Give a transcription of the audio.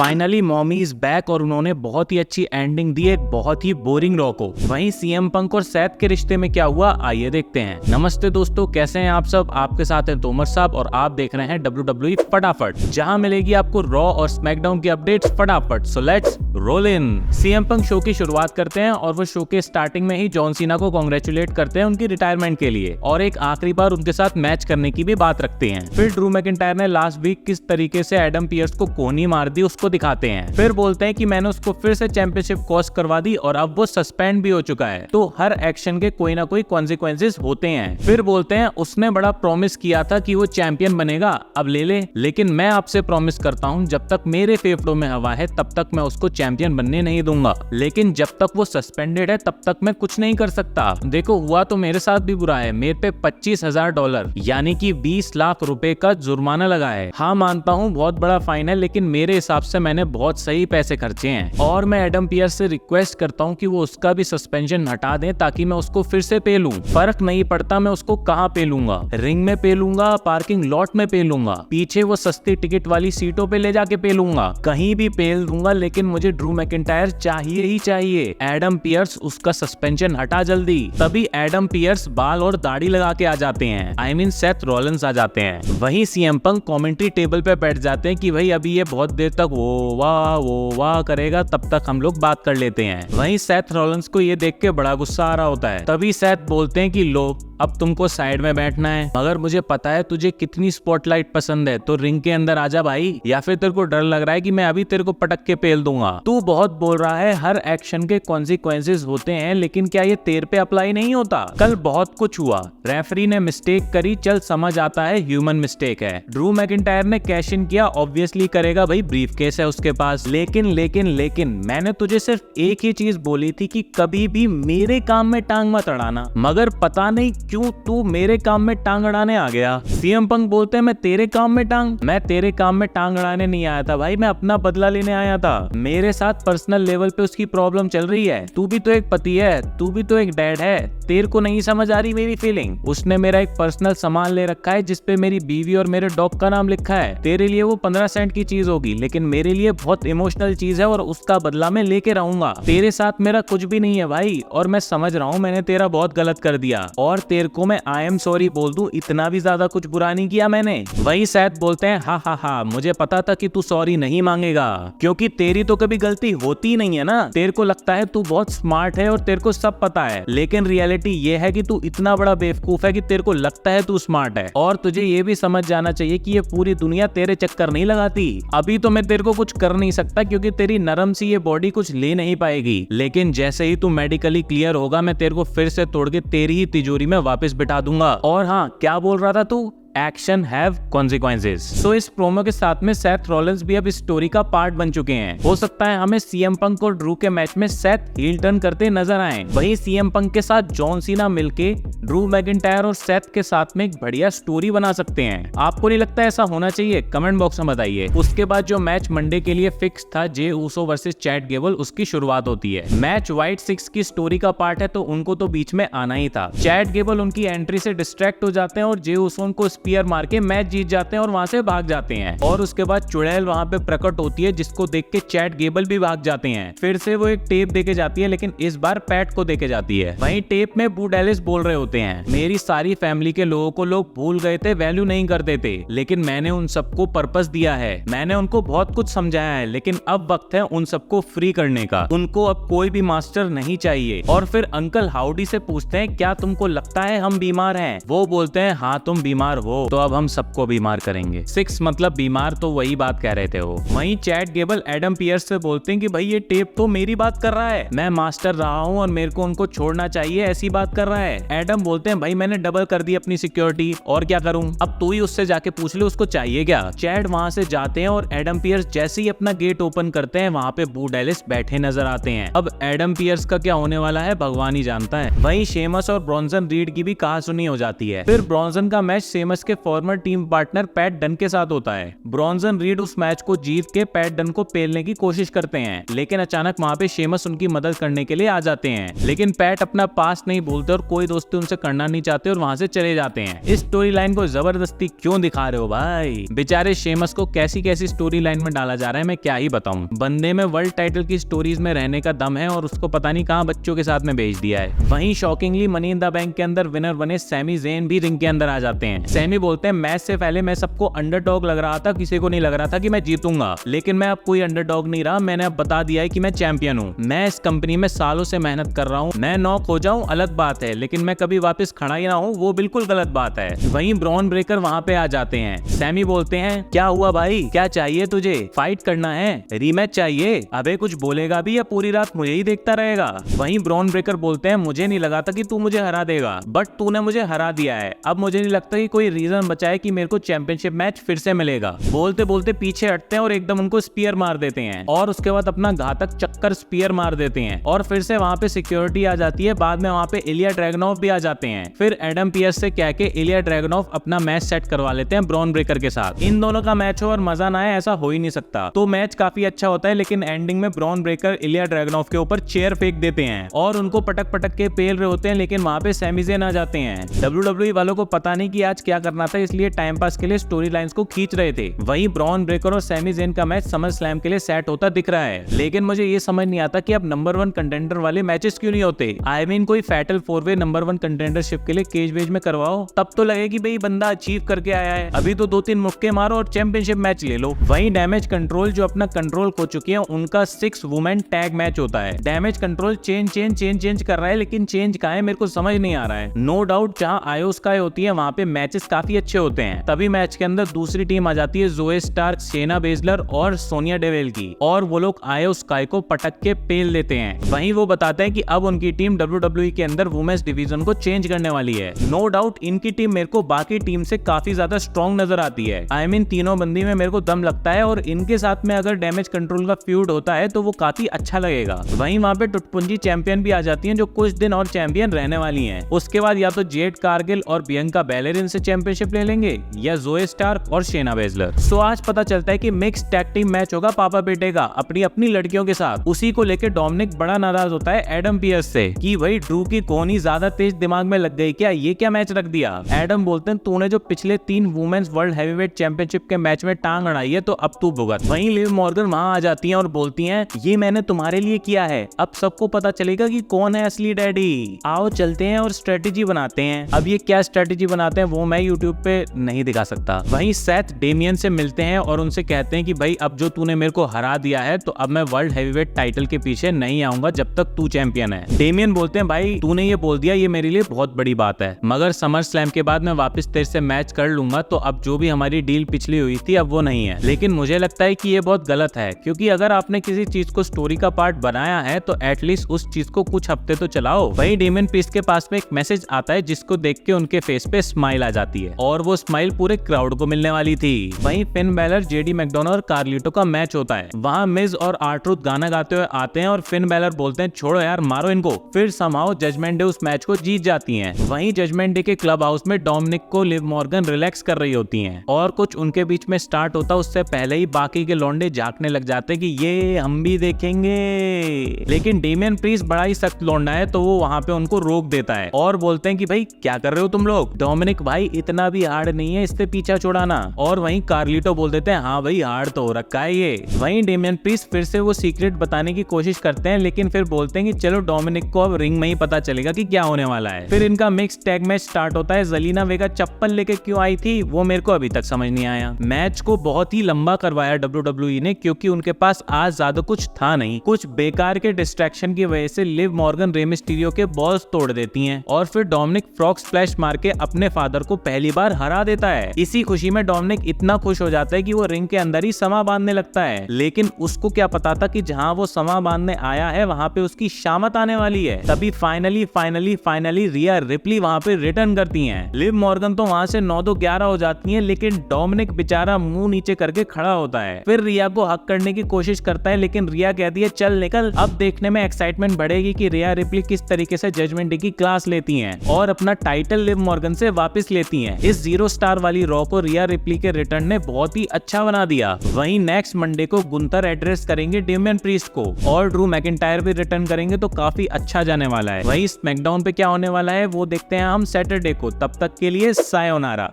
Finally mommy is back और उन्होंने बहुत ही अच्छी एंडिंग दी एक बहुत ही बोरिंग रॉ को। वहीं सीएम पंक और सैथ के रिश्ते में क्या हुआ, आइए देखते हैं। नमस्ते दोस्तों, कैसे हैं आप सब। आपके साथ हैं तोमर साहब और आप देख रहे हैं WWE फटाफट, जहां मिलेगी आपको रॉ और स्मैकडाउन की अपडेट्स फटाफट। So let's roll in. CM Punk show की शुरुआत करते हैं और वो शो के स्टार्टिंग में ही जॉन सीना को कांग्रेचुलेट करते हैं उनकी रिटायरमेंट के लिए और एक आखिरी बार उनके साथ मैच करने की भी बात रखते हैं। फिर ड्रू मैकिंटायर ने लास्ट वीक किस तरीके से एडम पियर्स को कोहनी मार दी उसको दिखाते हैं। फिर बोलते हैं कि मैंने उसको फिर से चैंपियनशिप कॉस्ट करवा दी और अब वो सस्पेंड भी हो चुका है, तो हर एक्शन के कोई ना कोई कॉन्सिक्वेंसेस होते हैं। फिर बोलते हैं उसने बड़ा प्रॉमिस किया था कि वो चैंपियन बनेगा, अब ले ले, लेकिन मैं आपसे प्रॉमिस करता हूँ जब तक मेरे फेफड़ों में हवा है तब तक मैं उसको चैंपियन बनने नहीं दूंगा, लेकिन जब तक वो सस्पेंडेड है तब तक मैं कुछ नहीं कर सकता। देखो हुआ तो मेरे साथ भी बुरा है, मेरे पे $25,000 यानी कि 20 लाख रुपए का जुर्माना लगा है। हाँ मानता हूँ बहुत बड़ा फाइन है, लेकिन मेरे हिसाब से मैंने बहुत सही पैसे खर्चे हैं और मैं एडम पियर्स से रिक्वेस्ट करता हूँ कि वो उसका भी सस्पेंशन हटा दें ताकि मैं उसको फिर से पे लूं। फर्क नहीं पड़ता मैं उसको कहाँ पे लूंगा, रिंग में पे लूंगा, पार्किंग लॉट में पे लूंगा, पीछे वो सस्ती टिकट वाली सीटों पे ले जाके पे लूंगा, कहीं भी पे दूंगा, लेकिन मुझे ड्रू मैकिंटायर चाहिए ही चाहिए। एडम पियर्स उसका सस्पेंशन हटा जल्दी। तभी एडम पियर्स बाल और दाढ़ी लगा के आ जाते हैं, आई मीन सेथ रॉलिंस आ जाते हैं। वहीं सीएम पंक कमेंट्री टेबल पे बैठ जाते हैं कि भाई अभी ये बहुत देर तक वो वाह करेगा, तब तक हम लोग बात कर लेते हैं। वहीं सेथ रॉलिंस को ये देख के बड़ा गुस्सा आ रहा होता है। तभी सेथ बोलते हैं कि लो अब तुमको साइड में बैठना है, मगर मुझे पता है तुझे कितनी स्पॉटलाइट पसंद है, तो रिंग के अंदर आजा भाई, या फिर तेरे को डर लग रहा है कि मैं अभी तेरे को पटक के पेल दूंगा। तू बहुत बोल रहा है हर एक्शन के कॉन्सिक्वेंसेस होते हैं, लेकिन क्या ये तेरे पे अप्लाई नहीं होता? कल बहुत कुछ हुआ, रेफरी ने मिस्टेक करी, चल समझ आता है ह्यूमन मिस्टेक है। ड्रू मैकिंटायर ने कैश इन किया, ऑब्वियसली करेगा भाई, ब्रीफ केस है उसके पास। लेकिन मैंने तुझे सिर्फ एक ही चीज बोली थी कि कभी भी मेरे काम में टांग मत अड़ाना, मगर पता नहीं क्यों तू मेरे काम में टांग अड़ाने आ गया। सीएम पंक बोलते हैं मैं तेरे काम में टांग अड़ाने नहीं आया था भाई, मैं अपना बदला लेने आया था। मेरे साथ पर्सनल लेवल पे उसकी प्रॉब्लम चल रही है, तू भी तो एक पति है, तू भी तो एक डैड है, तेरे को नहीं समझ आ रही मेरी फीलिंग। उसने मेरा एक पर्सनल सामान ले रखा है जिसपे मेरी बीवी और मेरे डॉग का नाम लिखा है। तेरे लिए वो 15 सेंट की चीज होगी, लेकिन मेरे लिए बहुत इमोशनल चीज है और उसका बदला मैं लेके रहूंगा। तेरे साथ मेरा कुछ भी नहीं है भाई, और मैं समझ रहा हूँ मैंने तेरा बहुत गलत कर दिया, और तेरे को मैं आई एम सॉरी बोल दूं, इतना भी ज्यादा कुछ बुरा नहीं किया मैंने। वही सेथ बोलते हैं हाँ, मुझे पता था कि तू सॉरी नहीं मांगेगा, क्योंकि तेरी तो कभी गलती होती नहीं है ना। तेरे को लगता है तू बहुत स्मार्ट है और तेरे को सब पता है, लेकिन रियलिटी ये है कि तू इतना बड़ा बेवकूफ है कि तेरे को लगता है तू स्मार्ट है। और तुझे ये भी समझ जाना चाहिए कि ये पूरी दुनिया तेरे चक्कर नहीं लगाती। अभी तो मैं तेरे को कुछ कर नहीं सकता क्योंकि तेरी नरम सी ये बॉडी कुछ ले नहीं पाएगी, लेकिन जैसे ही तू मेडिकली क्लियर होगा मैं तेरे को फिर से तोड़ के तेरी ही तिजोरी में वापस बिठा दूंगा। और हाँ, क्या बोल रहा था तू? Action have consequences. सो इस प्रोमो के साथ में सेथ रॉलिंस भी अब इस स्टोरी का पार्ट बन चुके हैं। हो सकता है हमें सीएम पंक और ड्रू के मैच में सेथ हील टर्न करते नजर आए। वहीं सीएम पंक के साथ जॉन सीना मिलके ड्रू मैकिंटायर और सेथ के साथ में एक बढ़िया स्टोरी बना सकते हैं। आपको नहीं लगता ऐसा होना चाहिए? कमेंट बॉक्स में बताइए। उसके बाद जो मैच मंडे के लिए फिक्स था, Jey Uso versus Chad Gable, उसकी शुरुआत होती है। मैच व्हाइट 6 की स्टोरी का पार्ट है, तो उनको तो बीच में आना ही था। चैट गेबल उनकी एंट्री से डिस्ट्रैक्ट हो जाते हैं और जे ऊसो उनको स्पीयर मार के मैच जीत जाते हैं और वहां से भाग जाते हैं। और उसके बाद चुड़ैल वहां पे प्रकट होती है, जिसको देख के चैट गेबल भी भाग जाते हैं। फिर से वो एक टेप देके जाती है, लेकिन इस बार पैट को देके जाती है। वहीं टेप में बू डेलिस बोल रहे होते हैं, मेरी सारी फैमिली के लोगों को लोग भूल गए थे, वैल्यू नहीं करते थे, लेकिन मैंने उन सबको पर्पस दिया है, मैंने उनको बहुत कुछ समझाया है, लेकिन अब वक्त है उन सबको फ्री करने का, उनको अब कोई भी मास्टर नहीं चाहिए। और फिर अंकल हाउडी से पूछते हैं क्या तुमको लगता है हम बीमार हैं? वो बोलते हैं हाँ तुम बीमार हो, तो अब हम सबको बीमार करेंगे। 6 मतलब बीमार, तो वही बात कह रहे थे वो। वहीं चैट गेबल एडम पियर्स से बोलते हैं कि भाई ये टेप तो मेरी बात कर रहा है, मैं मास्टर रहा हूँ और मेरे को उनको छोड़ना चाहिए, ऐसी बात कर रहा है। एडम बोलते हैं भाई मैंने डबल कर दी अपनी सिक्योरिटी, और क्या करूं, अब तू ही उससे जाके पूछ ले उसको चाहिए क्या। चैट वहां से जाते हैं और एडम पियर्स जैसे ही अपना गेट ओपन करते हैं वहां पे बू डेलिस बैठे नजर आते हैं। अब एडम पियर्स का क्या होने वाला है भगवान ही जानता है। वहीं शेमस और ब्रॉन्सन रीड की भी कहासुनी हो जाती है। फिर ब्रॉन्सन का मैच शेमस उसके farmer team partner PAT done के साथ होता है। ब्रॉन्सन रीड उस मैच को जीत के पैट डन को पेलने की कोशिश करते हैं, लेकिन अचानक वहाँ पे शेमस उनकी मदद करने के लिए आ जाते हैं। लेकिन पैट अपना पास नहीं भूलते और कोई दोस्ती उनसे करना नहीं चाहते और वहाँ से चले जाते हैं। इस स्टोरी लाइन को जबरदस्ती क्यों दिखा रहे हो भाई? बेचारे शेमस को कैसी कैसी स्टोरी लाइन में डाला जा रहा है, मैं क्या ही बताऊं। बंदे में वर्ल्ड टाइटल की स्टोरीज में रहने का दम है और उसको पता नहीं कहां बच्चों के साथ में भेज दिया है। वहीं shockingly money in the bank के अंदर विनर बने सैमी ज़ेन भी रिंग के अंदर आ जाते हैं। सैमी बोलते हैं मैच से पहले मैं सबको अंडरडॉग लग रहा था, किसी को नहीं लग रहा था कि मैं जीतूंगा, लेकिन मैं अब कोई अंडरडॉग नहीं रहा। मैंने अब बता दिया है कि मैं चैंपियन हूँ। मैं इस कंपनी में सालों से मेहनत कर रहा हूँ। मैं नॉक हो जाऊं अलग बात है, लेकिन मैं कभी वापस खड़ा ही ना हूँ वो बिल्कुल गलत बात है। वहीं ब्रॉन ब्रेकर वहाँ पे आ जाते हैं। सैमी बोलते हैं क्या हुआ भाई, क्या चाहिए तुझे? फाइट करना है, रीमैच चाहिए? अबे कुछ बोलेगा भी या पूरी रात मुझे ही देखता रहेगा? वहीं ब्रॉन ब्रेकर बोलते हैं मुझे नहीं लगा था कि तू मुझे हरा देगा, बट तूने मुझे हरा दिया है। अब मुझे नहीं लगता कि कोई रीजन बचा है कि मेरे को चैंपियनशिप मैच फिर से मिलेगा। बोलते बोलते पीछे हटते हैं और एकदम उनको स्पीयर मार देते हैं और उसके बाद अपना घातक चक्कर स्पीयर मार देते हैं और फिर से वहाँ पे सिक्योरिटी आ जाती है। बाद में वहाँ पे इलिया ड्रैगनॉफ भी आ जाते हैं। फिर एडम पियर्स से कह के इलिया ड्रैगनॉफ अपना मैच सेट करवा लेते हैं ब्रॉन ब्रेकर के साथ। इन दोनों का मैच हो और मजा ना आए ऐसा हो ही नहीं सकता। तो मैच काफी अच्छा होता है, लेकिन एंडिंग में ब्रॉन ब्रेकर इलिया ड्रैगनॉफ के ऊपर चेयर फेंक देते हैं और उनको पटक पटक के पेल रहे होते हैं, लेकिन वहाँ पे सैमी ज़ेन आ जाते हैं। WWE वालों को पता नहीं कि आज क्या करना था, इसलिए टाइम पास के लिए स्टोरी लाइंस को खींच रहे थे। वहीं ब्रॉन ब्रेकर और सैमी ज़ेन का मैच समर स्लैम के लिए सेट होता दिख रहा है, लेकिन मुझे ये समझ नहीं आता कि अब नंबर 1 कंटेंडर वाले मैचेस क्यों नहीं होते। आई मीन कोई फैटल 4-वे नंबर 1 कंटेंडरशिप के लिए केज वेज में करवाओ, तब तो लगे कि भाई बंदा अचीव करके आया है। अभी तो 2-3 मुक्के मारो और चैंपियनशिप मैच ले लो। वहीं डैमेज कंट्रोल जो अपना कंट्रोल खो चुकी है, उनका 6 वुमेन टैग मैच होता है। डैमेज कंट्रोल चेंज कर रहा है, लेकिन चेंज कहाँ है मेरे को समझ नहीं आ रहा है। नो डाउट जहाँ आयो स्काई होती है वहाँ पे मैचेस काफी अच्छे होते हैं। तभी मैच के अंदर दूसरी टीम आ जाती है ज़ोए स्टार्क, शेना बेजलर और सोनिया डेविल की, और वो लोग आयो स्काई को पटक के पेल देते हैं। वहीं वो बताते हैं कि अब उनकी टीम WWE के अंदर वुमेन्स डिवीजन को चेंज करने वाली है। नो डाउट इनकी टीम मेरे को बाकी टीम से काफी ज्यादा स्ट्रॉन्ग नजर आती है। आई मीन तीनों बंदी में मेरे को दम लगता है और इनके साथ में अगर डैमेज कंट्रोल का फ्यूड होता है तो वो काफी अच्छा लगेगा। वहीं वहाँ पे टुटपुंजी चैंपियन भी आ जाती हैं जो कुछ दिन और चैंपियन रहने वाली हैं। उसके बाद या तो जेड कारगिल और बियंका बेलेर इनसे चैंपियनशिप ले लेंगे या ज़ोए स्टार्क और शेना बेजलर। सो आज पता चलता है कि मिक्स टैग टीम मैच होगा पापा बेटे का अपनी अपनी लड़कियों के साथ। उसी को लेकर डोमिनिक बड़ा नाराज होता है एडम पियर्स से कि भाई ड्रू की कोहनी ज्यादा तेज दिमाग में लग गई क्या, ये क्या मैच रख दिया। एडम बोलते हैं तूने जो पिछले 3 वुमेन्स वर्ल्ड हैवीवेट चैंपियनशिप के मैच में टांग अड़ाई है तो अब तू भुगत। वहीं लिव मॉर्गन वहां आ जाती हैं और बोलती हैं ये मैंने तुम्हारे लिए किया है, अब सबको पता चलेगा कि कौन है असली डैडी। आओ चलते हैं और स्ट्रेटेजी बनाते हैं। अब ये क्या स्ट्रेटेजी बनाते हैं वो मैं यूट्यूब पे नहीं दिखा सकता। वहीं सेथ डेमियन से मिलते हैं और उनसे कहते हैं कि भाई अब जो तूने मेरे को हरा दिया है तो अब मैं वर्ल्ड हैवीवेट टाइटल के पीछे नहीं आऊंगा जब तक तू चैंपियन है। डेमियन बोलते हैं भाई तूने ये बोल दिया ये मेरे लिए बहुत बड़ी बात है, मगर समर स्लैम के बाद मैं वापस तेरे से मैच कर लूंगा, तो अब जो भी हमारी डील पिछली हुई थी अब वो नहीं है। लेकिन मुझे लगता है कि ये बहुत गलत है, क्योंकि अगर आपने किसी चीज को स्टोरी का पार्ट बनाया है तो एटलीस्ट उस चीज को कुछ हफ्ते तो चलाओ। वहीं डेमियन पीस्ट के पास में एक मैसेज आता है जिसको देख के उनके फेस पे स्माइल आ जाती है और वो स्माइल पूरे क्राउड को मिलने वाली थी। वहीं फिन बैलर, जेडी मैकडोनाल्ड और कार्लिटो का मैच होता है। वहाँ मिज और आर्ट्रूथ गाना गाते हुए आते हैं और फिन बैलर बोलते हैं छोड़ो यार मारो इनको। फिर समहाउ जजमेंट डे उस मैच को जीत जाती हैं। वहीं जजमेंट डे के क्लब हाउस में डोमिनिक को लिव मॉर्गन रिलैक्स कर रही होती हैं और कुछ उनके बीच में स्टार्ट होता उससे पहले ही बाकी के लौंडे झांकने लग जाते कि ये हम भी देखेंगे। लेकिन डेमियन प्रीस्ट बड़ा ही सख्त लौंडा है तो वो वहाँ पे उनको रोक देता है और बोलते हैं कि भाई क्या कर रहे हो तुम लोग। डोमिनिक भाई इतना भी हार्ड नहीं है इससे पीछा छुड़ाना। और वहीं कार्लिटो बोल देते हैं हाँ भाई हार्ड तो हो रखा है ये। वहीं डेमियन प्रीस्ट फिर से वो सीक्रेट बताने की कोशिश करते हैं, लेकिन फिर बोलते हैं कि चलो डोमिनिक को अब रिंग में ही पता चलेगा कि क्या होने वाला है। फिर इनका मिक्स टैग मैच स्टार्ट होता है। ज़ेलिना वेगा चप्पल लेके क्यों आई थी वो मेरे को अभी तक समझ नहीं आया। मैच को बहुत ही लंबा करवाया WWE ने, क्योंकि उनके पास आज ज्यादा कुछ था नहीं। कुछ बेकार के डिस्ट्रैक्शन की वजह से लिव मॉर्गन रे मिस्टीरियो के बॉल्स तोड़ देती हैं और फिर डोमिनिक फ्रॉग स्प्लैश मार के अपने फादर को पहली बार हरा देता है। इसी खुशी में डोमिनिक इतना खुश हो जाता है कि वो रिंग के अंदर ही समा बांधने लगता है, लेकिन उसको क्या पता था कि जहां वो समा बांधने आया है वहां पे उसकी शामत आने वाली है। तभी फाइनली रिया रिप्ली वहां पे रिटर्न करती हैं। लिव मॉर्गन तो वहां से 9-11 हो जाती हैं, लेकिन डोमिनिक बेचारा मुंह नीचे करके खड़ा होता है। फिर रिया को हक करने की कोशिश करता है, लेकिन रिया कहती है चल निकल। अब देखने में एक्साइटमेंट बढ़ेगी कि रिया रिप्ली किस तरीके से जजमेंट डे की क्लास लेती हैं और अपना टाइटल लिव मॉर्गन से वापस लेती हैं। है। इस 0 स्टार वाली रॉ को रिया रिप्ली के रिटर्न ने बहुत ही अच्छा बना दिया। वहीं नेक्स्ट मंडे को गुंथर एड्रेस करेंगे डेमियन प्रीस्ट को और ड्रू मैकिंटायर भी रिटर्न करेंगे, तो काफी अच्छा जाने वाला है। वहीं स्मैकडाउन पे क्या होने वाला है वो देखते हैं हम सैटरडे को। तब तक के लिए सायोनारा।